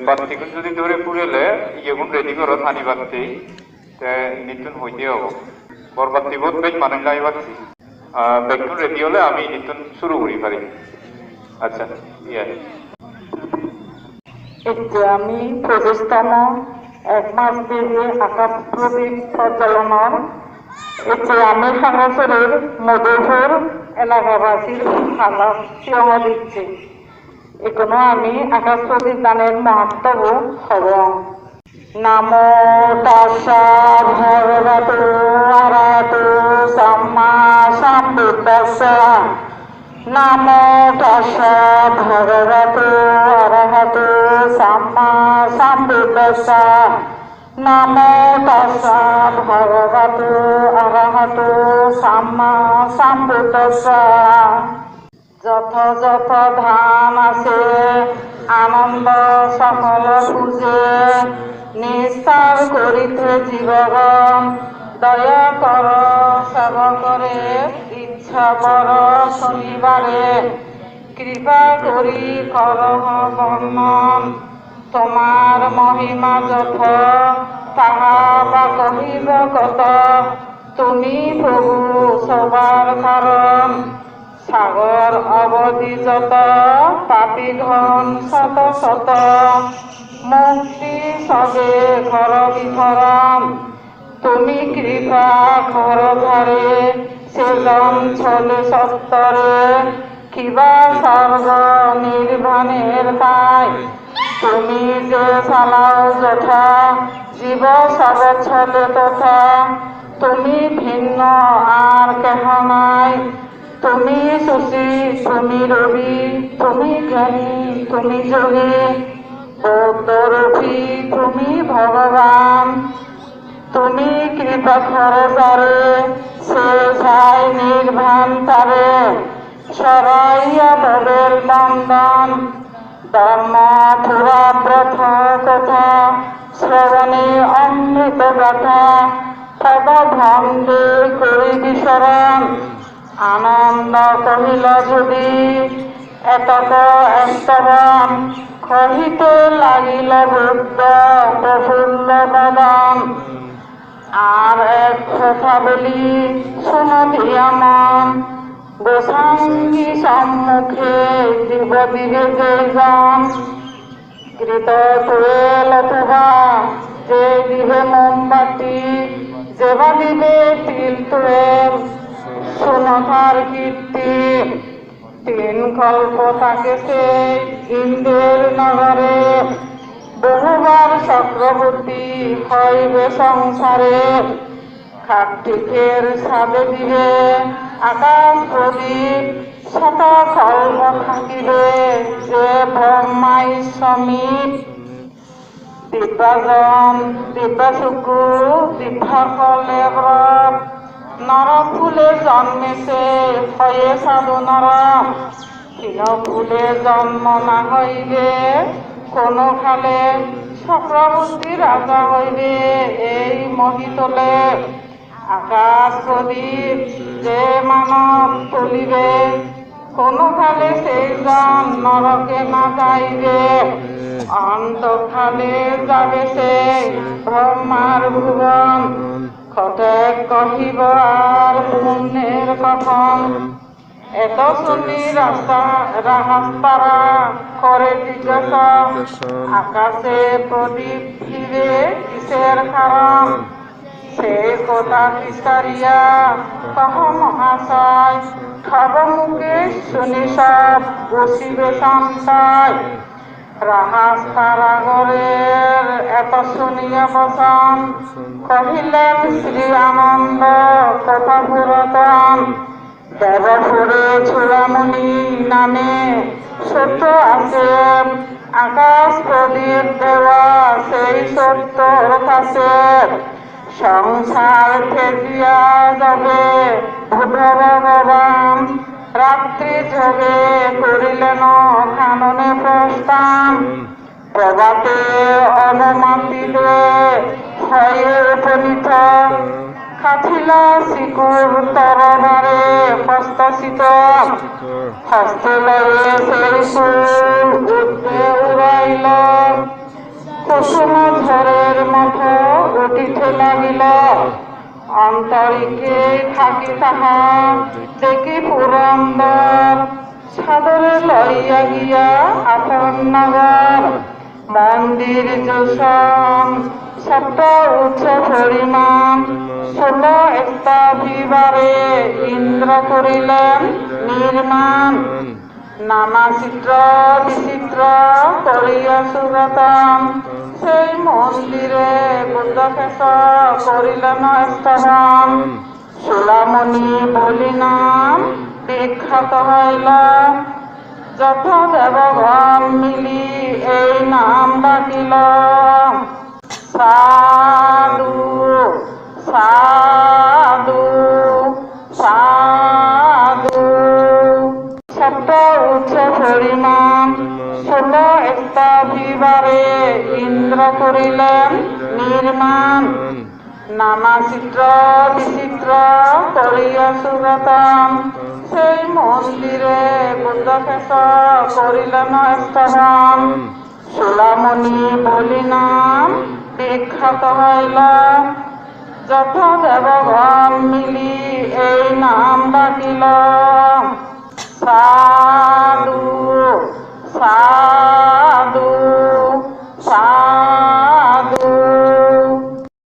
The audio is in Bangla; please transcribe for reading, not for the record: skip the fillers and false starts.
বাতিগুন যদি ধরে পুরেলে ইয়েগুন রেডি করো থানি বাতি নিতুন হইতে হবো বরবাতি বোধ বেশ মানুষ লাই বাতি বেগুন রেডি হলে আমি নিতুন শুরু করি পারি আচ্ছা ইয়ে আমি প্রতিষ্ঠান 1 মাস ধরে আকাশ প্রদীপ প্রজ্বলনের আমি সরাসরির মধুপুর এলাকাবাসীর আকাশ সিংহ দিচ্ছি এখনো আমি আকাশ প্রদীপ দানের মহাত্ম হব নামো তাস্যা ভগবতো আরহাতো সাম্মা সম্বুদ্ধাস্যা নামো তাস্যা ভগবতো আরহাতো সাম্মা সম্বুদ্ধাস্যা নামো তাস্যা ভগবতো আরহাতো সাম্মা সম্বুদ্ধাস্যা যথ ধান আছে আনন্দ সকল পূজে নিস্তার করিতে জীবগণ দয়া কর সেবকরে ইচ্ছা বর শনিবারে কৃপা করি করহ বর্ণন তোমার মহিমা যথ তাহা বা কহিব কত তুমি প্রভু সবার কারণ সাগর অবধি যত পাপী ঘন শত শত মুক্তি সবে ঘর বিভরম তুমি কৃপা ঘর ঘরে সেজন ছলে সত্তরে কিবা সর্ব নির্বাণের পাই তুমি যে চালাও যথা জীব সব ছলে তথা তুমি ভিন্ন আর কেহ নাই তুমি সুশী তুমি রবি তুমি জ্ঞানী তুমি যোগী বৌদ্ধরূপী তুমি ভগবান তুমি কৃপা খরচারে সে যাই নির্ভান তারে সরাইয়া ভবের বন্দন ধর্ম পুরা ব্রত কথা শ্রবণে অমৃত কথা তব ভঙ্গে করি বিচরণ আনন্দ কহিল যদি এতক এস্তবন কহিতে লাগিল বুদ্ধ প্রফুল্ল বদন আর এক কথা বলি শুনধিয়া মন গোসাঙ্গী সম্মুখে দিব দিবে যেজন কৃত তুয়েল অথবা যে দিবে মোমবাতি যেবা দিবে তিল তুয়েল সুনতার কীর্তি 3 কল্প থাকে সে ইন্দ্রের নগরে বহুবার চক্রবর্তী হইবে সংসারে কার্তিকের ছাদে দিবে আকাশ প্রদীপ শত কল্প থাকিবে যে ব্রহ্মাই সমীপ দিব্যাজন দিব্যাশুকু দিব্যাকলে ব্রত নরকুলে জন্মেছে হয়ে সাধু নর তৃণকুলে জন্ম না হইবে কোনো কালে চক্রবর্তী রাজা হইবে এই মহিতলে আকাশ প্রদীপ যে মানব তুলিবে কোনো কালে সেই জন নরকে না যাইবে অন্তকালে যাবে সে ব্রহ্মার ভুবন কতক কহিব আর পুণ্যের কথন এত শুনি রাস্তারা করে জিজ্ঞাসা আকাশে প্রদীপ ফিরে কিসের কারণ সে কথা বিস্তারিয়া কহ মহাশয় খব মুখে শুনি সব বসিবে সন্তায় রাহাস্তারাগরের এত শুনিয়া বসন কহিলেন শ্রী আনন্দ কথা পুরাতন দেবপুরে চূড়ামণি নামে সত্য আছে আকাশ প্রদীপ দেওয়া সেই সত্যর কাছে সংসার ঠেকিয়া যাবে বুধ ভগবান রাত্রি যোগে করিলেন কাননে প্রস্থান প্রভাতে অনুমতিলে হয়ে উপনীত কাঠিলা শিকুর তরবারে হস্তস্থিত হস্তে লয়ে সেই ফুল উঠে উড়াইল মঠ উঠিতে লাগিল। অন্তরিকে থাকি তাহা দেখি পুরন্দর, সাদরে লইয়া গিয়া আপন নগর। মন্দির যোশন সবটা উচ্চ পরিমাণ, 16 বিবারে ইন্দ্র করিলেন নির্মাণ। নানা চিত্র বিচিত্র করিয়া সুগতম, সেই মন্দিরে বুদ্ধকেশ করিলেন স্তবন। চূড়ামণি বলি নাম বিখ্যাত হইল, যত দেবগণ মিলি এই নাম ডাকিল। সাধু সাধু সাধু। সপ্ত উচ্চ পরিমাণ 16 বিবারে ইন্দ্র করিলেন নির্মাণ। নানা চিত্র বিচিত্র করিয়া সুগতম, সেই মন্দিরে বুদ্ধকেশ করিলেন স্তবন। চূড়ামণি বলি নাম বিখ্যাত হইল, যত দেবগণ মিলি এই নাম ডাকিল।